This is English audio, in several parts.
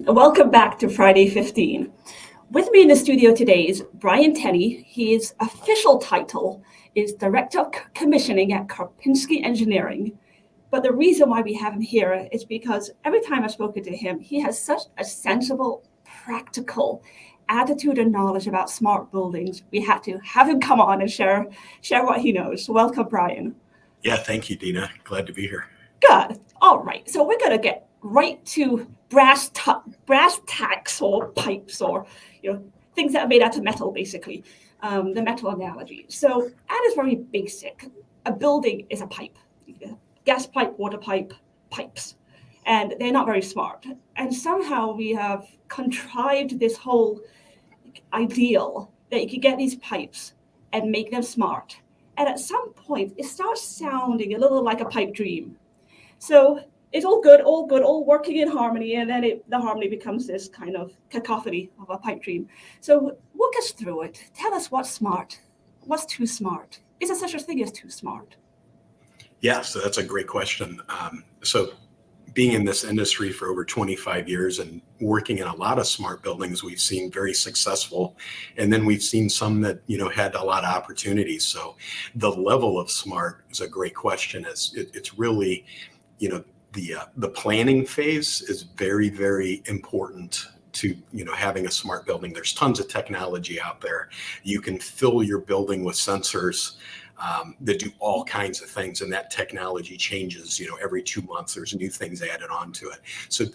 Welcome back to Friday 15. With me in the studio today is Brian Tenney. His official title is Director of Commissioning at Karpinski Engineering. But the reason why we have him here is because every time I've spoken to him, he has such a sensible, practical attitude and knowledge about smart buildings. We had to have him come on and share what he knows. So welcome, Brian. Yeah, thank you, Dina. Glad to be here. Good. All right. So we're going to get right to brass tacks or pipes or things that are made out of metal, basically, the metal analogy. So that is very basic. A building is a pipe, gas pipe, water pipe, pipes, and they're not very smart. And somehow we have contrived this whole ideal that you could get these pipes and make them smart. And at some point, it starts sounding a little like a pipe dream. So it's all good, all working in harmony, and then the harmony becomes this kind of cacophony of a pipe dream. So walk us through it. Tell us what's smart. What's too smart? Is there such a thing as too smart? Yeah, so that's a great question. So being in this industry for over 25 years and working in a lot of smart buildings, we've seen very successful, and then we've seen some that had a lot of opportunities. So the level of smart is a great question. It's really the planning phase is very, very important to having a smart building. There's tons of technology out there. You can fill your building with sensors that do all kinds of things, and that technology changes every 2 months. There's new things added onto it. So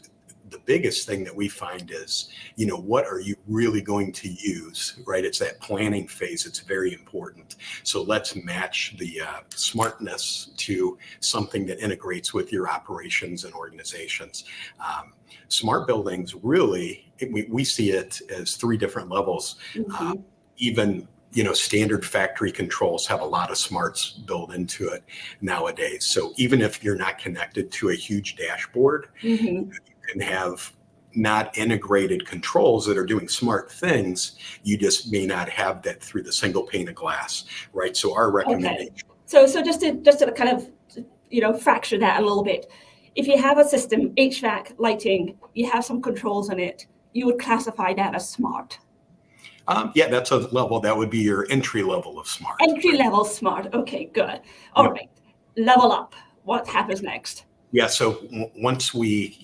the biggest thing that we find is what are you really going to use, right? It's that planning phase. It's very important. So let's match the smartness to something that integrates with your operations and organizations. Smart buildings, really, we see it as three different levels. Mm-hmm. Even standard factory controls have a lot of smarts built into it nowadays. So even if you're not connected to a huge dashboard, mm-hmm. you can have not integrated controls that are doing smart things. You just may not have that through the single pane of glass, right? So our recommendation. Okay. So just to kind of fracture that a little bit. If you have a system, HVAC, lighting, you have some controls on it, you would classify that as smart. Yeah, that's a level. That would be your entry level of smart. Entry level smart. Okay, good. All right. Level up. What happens next? Yeah. So once we,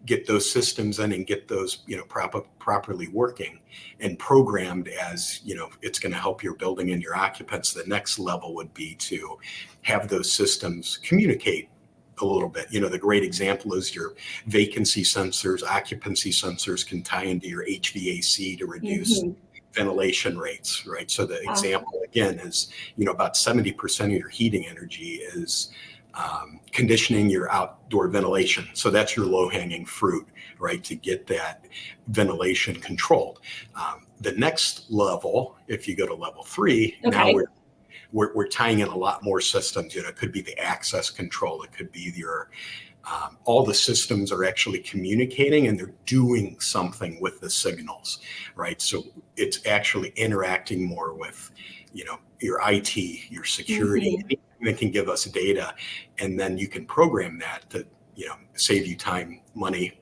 get those systems in and get those, properly working and programmed as, it's going to help your building and your occupants, the next level would be to have those systems communicate a little bit. The great example is your vacancy sensors, occupancy sensors can tie into your HVAC to reduce mm-hmm. ventilation rates, right? So the example again is, about 70% of your heating energy is conditioning your outdoor ventilation. So that's your low-hanging fruit, right? To get that ventilation controlled. The next level, if you go to level 3, okay. Now we're tying in a lot more systems. It could be the access control. It could be your all the systems are actually communicating and they're doing something with the signals, right? So it's actually interacting more with, your IT, your security, mm-hmm. that can give us data, and then you can program that to, save you time, money,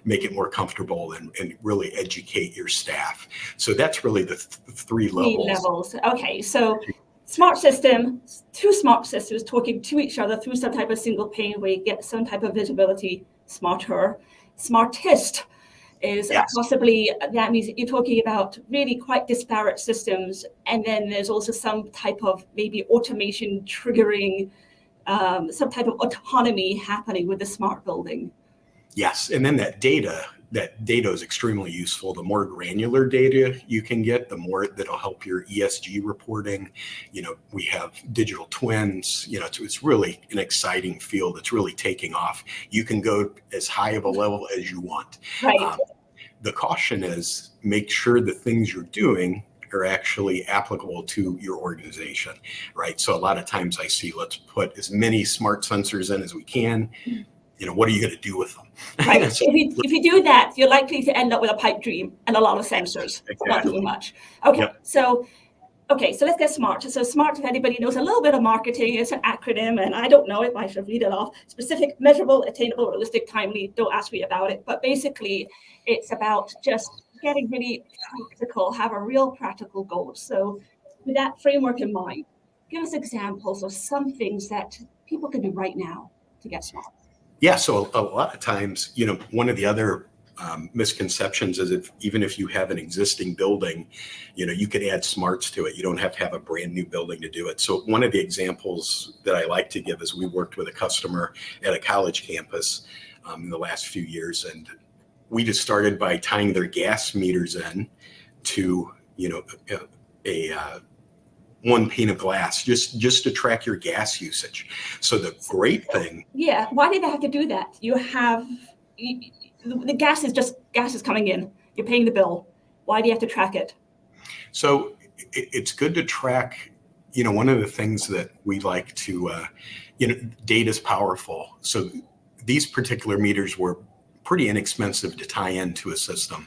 make it more comfortable, and really educate your staff. So that's really the three levels. Okay, so smart system, two smart systems talking to each other through some type of single pane where you get some type of visibility. Smartest is possibly, that means you're talking about really quite disparate systems. And then there's also some type of maybe automation triggering, some type of autonomy happening with the smart building. Yes, and then that data is extremely useful. The more granular data you can get, the more that'll help your ESG reporting. We have digital twins. It's really an exciting field. It's really taking off. You can go as high of a level as you want. Right. The caution is make sure the things you're doing are actually applicable to your organization, right? So a lot of times I see, let's put as many smart sensors in as we can. What are you going to do with them? Right. So if you do that, you're likely to end up with a pipe dream and a lot of sensors. Exactly. Not too much. Okay. Yep. So Okay, so let's get SMART. So SMART, if anybody knows a little bit of marketing, it's an acronym, and I don't know if I should read it off. Specific, measurable, attainable, realistic, timely. Don't ask me about it. But basically, it's about just getting really practical, have a real practical goal. So with that framework in mind, give us examples of some things that people can do right now to get SMART. Yeah, so a lot of times, one of the other misconceptions is even if you have an existing building, you could add smarts to it. You don't have to have a brand new building to do it. So one of the examples that I like to give is we worked with a customer at a college campus in the last few years, and we just started by tying their gas meters in to a one pane of glass just to track your gas usage. So the great thing, why did they have to do that? The gas is coming in. You're paying the bill. Why do you have to track it? So it's good to track. One of the things that we like to, data is powerful. So these particular meters were pretty inexpensive to tie into a system.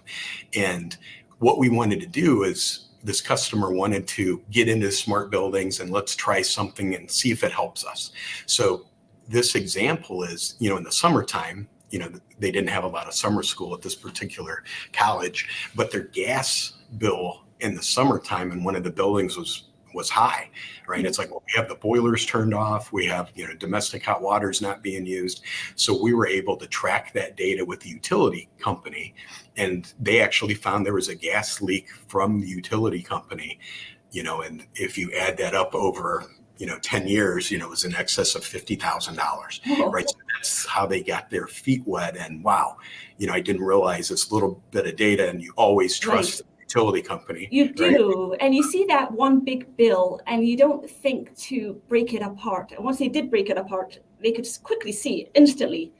And what we wanted to do is this customer wanted to get into smart buildings and let's try something and see if it helps us. So this example is, in the summertime, they didn't have a lot of summer school at this particular college, but their gas bill in the summertime in one of the buildings was high, right? It's like, well, we have the boilers turned off. We have, domestic hot water is not being used. So we were able to track that data with the utility company. And they actually found there was a gas leak from the utility company, and if you add that up over, 10 years, it was in excess of $50,000, right? So that's how they got their feet wet. And wow, I didn't realize this little bit of data, and you always trust the utility company. You do. Right? And you see that one big bill and you don't think to break it apart. And once they did break it apart, they could quickly see instantly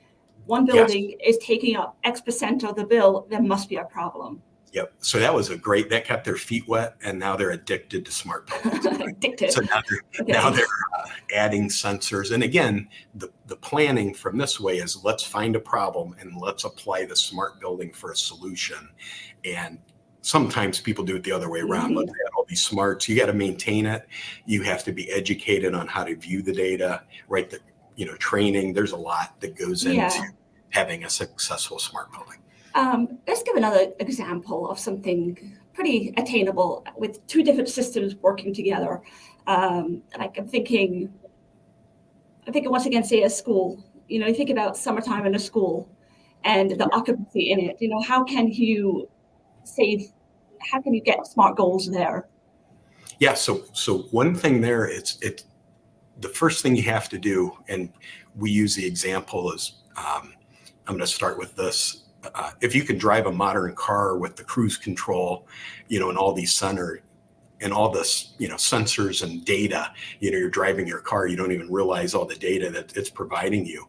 one building is taking up X percent of the bill. There must be a problem. Yep. So that kept their feet wet, and now they're addicted to smart buildings. Right? Addicted. So now they're adding sensors. And again, the planning from this way is let's find a problem and let's apply the smart building for a solution. And sometimes people do it the other way around. Let's add all these smarts. You got to maintain it. You have to be educated on how to view the data, right? Training. There's a lot that goes into having a successful smart building. Let's give another example of something pretty attainable with two different systems working together. Like I'm thinking once again, say a school. You think about summertime in a school and the occupancy in it. How can you get SMART goals there? Yeah. So one thing there, it's the first thing you have to do, and we use the example is I'm going to start with this. If you can drive a modern car with the cruise control, and all these sensors and data, you're driving your car, you don't even realize all the data that it's providing you.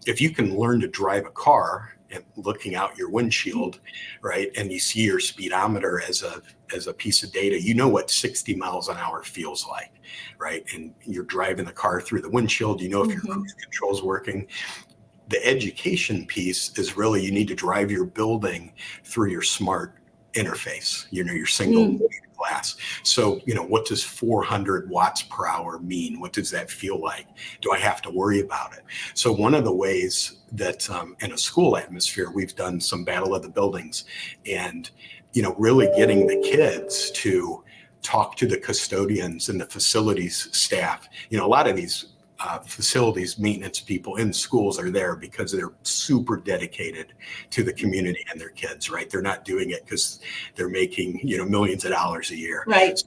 If you can learn to drive a car and looking out your windshield, right, and you see your speedometer as a piece of data, what 60 miles an hour feels like, right? And you're driving the car through the windshield, if your cruise control is working. The education piece is really you need to drive your building through your smart interface, your single glass. So, what does 400 watts per hour mean? What does that feel like? Do I have to worry about it? So one of the ways that in a school atmosphere, we've done some battle of the buildings and, really getting the kids to talk to the custodians and the facilities staff. A lot of these facilities maintenance people in schools are there because they're super dedicated to the community and their kids, right? They're not doing it because they're making, millions of dollars a year. Right. So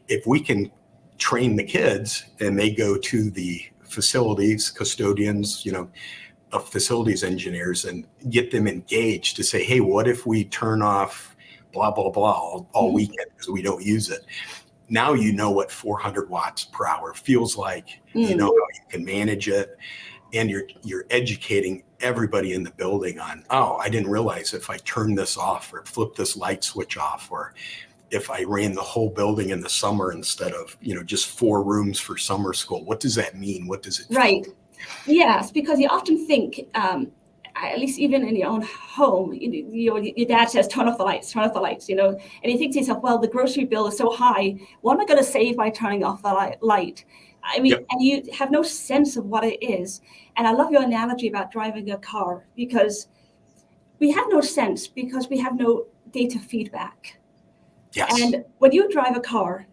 if we can train the kids and they go to the facilities, custodians, facilities engineers and get them engaged to say, hey, what if we turn off blah, blah, blah all weekend because we don't use it? Now what 400 watts per hour feels like, how you can manage it, and you're educating everybody in the building on, I didn't realize if I turn this off or flip this light switch off, or if I ran the whole building in the summer instead of, just 4 rooms for summer school, what does that mean? What does it Right. Yes, because you often think at least even in your own home, your dad says, turn off the lights, and you think to yourself, well, the grocery bill is so high. What am I going to save by turning off the light? I mean, Yep. and you have no sense of what it is. And I love your analogy about driving a car, because we have no sense because we have no data feedback. Yes. And when you drive a car,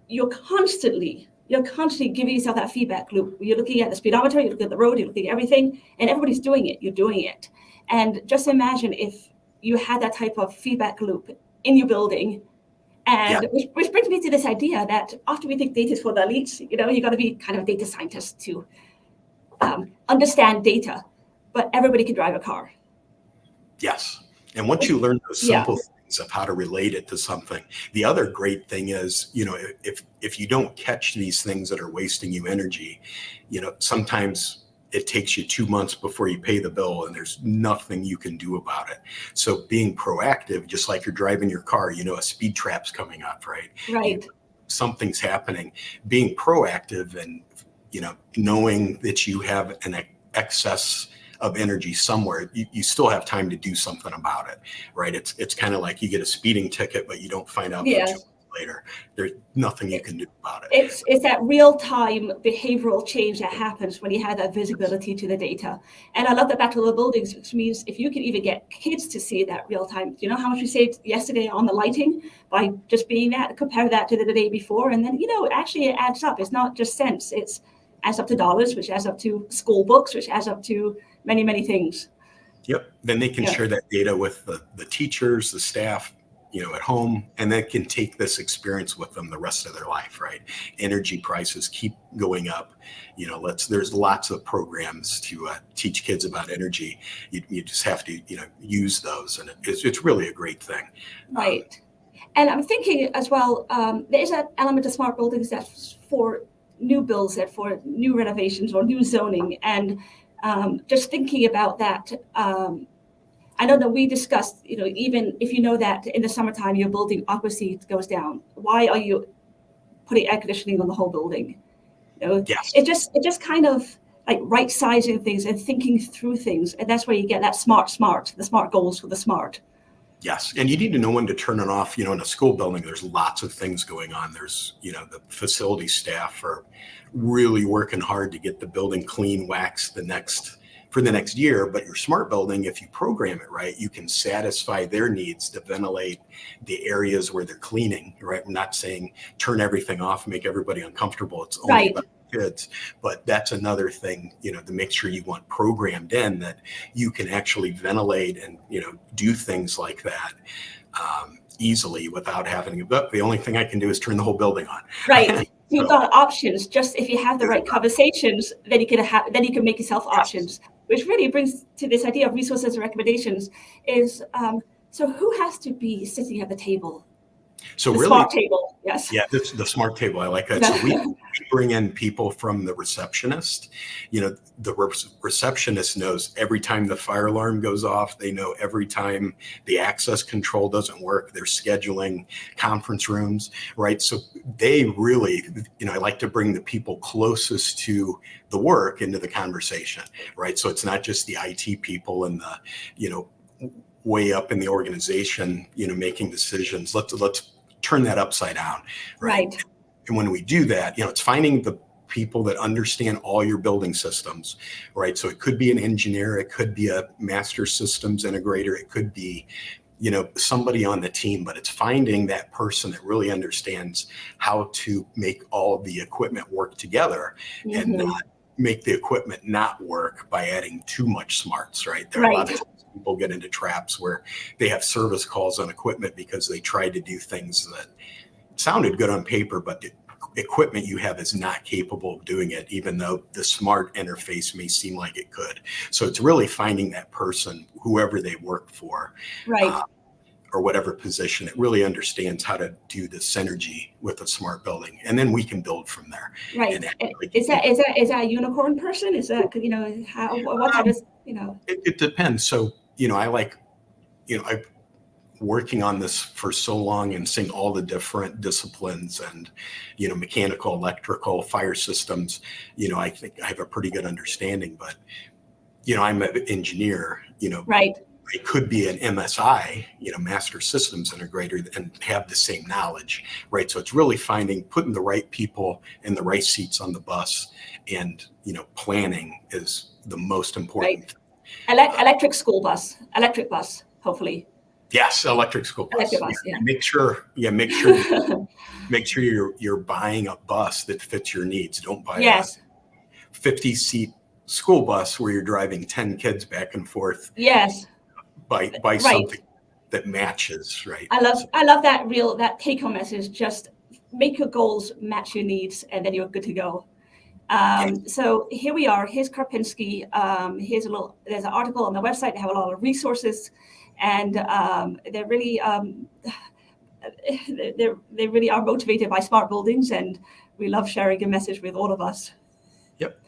you're constantly giving yourself that feedback loop. You're looking at the speedometer, you're looking at the road, you're looking at everything, and everybody's doing it. You're doing it. And just imagine if you had that type of feedback loop in your building. And which brings me to this idea that often we think data is for the elites. You got to be kind of a data scientist to understand data, but everybody can drive a car. Yes. And once you learn those simple things of how to relate it to something, the other great thing is, if you don't catch these things that are wasting you energy, sometimes it takes you 2 months before you pay the bill and there's nothing you can do about it. So being proactive, just like you're driving your car, a speed trap's coming up, right? Right. Something's happening. Being proactive and, knowing that you have an excess of energy somewhere, you still have time to do something about it, right? It's kind of like you get a speeding ticket, but you don't find out until 2 months later. There's nothing you can do about it. It's that real-time behavioral change that happens when you have that visibility to the data. And I love that back to the buildings, which means if you can even get kids to see that real time, do you know how much we saved yesterday on the lighting by just being that, compare that to the day before, and then, actually it adds up. It's not just cents, it's adds up to dollars, which adds up to school books, which adds up to many, many things. Yep. Then they can share that data with the teachers, the staff, at home, and they can take this experience with them the rest of their life, right? Energy prices keep going up. There's lots of programs to teach kids about energy. You just have to, use those, and it's really a great thing. Right. And I'm thinking as well, there is an element of smart buildings that's for new builds, that for new renovations or new zoning, and just thinking about that, I know that we discussed, even if you know that in the summertime your building occupancy goes down, why are you putting air conditioning on the whole building? Yes. It just kind of like right sizing things and thinking through things, and that's where you get that the smart goals for the smart. Yes. And you need to know when to turn it off. In a school building, there's lots of things going on. There's, the facility staff are really working hard to get the building clean, waxed for the next year. But your smart building, if you program it right, you can satisfy their needs to ventilate the areas where they're cleaning, right? I'm not saying turn everything off, make everybody uncomfortable. It's only about kids, but that's another thing, to make sure you want programmed in that you can actually ventilate and, do things like that easily without having, but the only thing I can do is turn the whole building on. Right. You've got options. Just if you have the right conversations, then you can make yourself options, which really brings to this idea of resources and recommendations is, so who has to be sitting at the table? So the really, smart table, yes. Yeah, the smart table. I like that. So we bring in people from the receptionist. The receptionist knows every time the fire alarm goes off. They know every time the access control doesn't work. They're scheduling conference rooms, right? So they really, I like to bring the people closest to the work into the conversation, right? So it's not just the IT people and the, way up in the organization, making decisions. Let's turn that upside down, right? And when we do that, it's finding the people that understand all your building systems, right? So it could be an engineer, it could be a master systems integrator, it could be, somebody on the team, but it's finding that person that really understands how to make all the equipment work together and not make the equipment not work by adding too much smarts, right? There are a lot of people get into traps where they have service calls on equipment because they tried to do things that sounded good on paper, but the equipment you have is not capable of doing it, even though the smart interface may seem like it could. So it's really finding that person, whoever they work for, or whatever position, that really understands how to do the synergy with a smart building, and then we can build from there. Right. Is that a unicorn person? Is that what type of It depends. So I like I've working on this for so long and seeing all the different disciplines and mechanical, electrical, fire systems. I think I have a pretty good understanding, but I'm an engineer, Right. I could be an MSI, Master Systems Integrator, and have the same knowledge, right? So it's really putting the right people in the right seats on the bus, and, planning is the most important. Right. Electric bus, hopefully. Yes, electric school bus. Electric bus, yeah. Make sure you're buying a bus that fits your needs. Don't buy Yes. a 50-seat school bus where you're driving 10 kids back and forth. Yes. Buy Right. something that matches, right? I love that take-home message. Just make your goals match your needs, and then you're good to go. So here we are. Here's Karpinski. There's an article on the website. They have a lot of resources, and they're really they really are motivated by smart buildings, and we love sharing a message with all of us. Yep.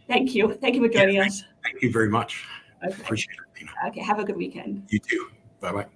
Thank you for joining us. Thank you very much. Okay. Appreciate it, Tina. Okay. Have a good weekend. You too. Bye-bye.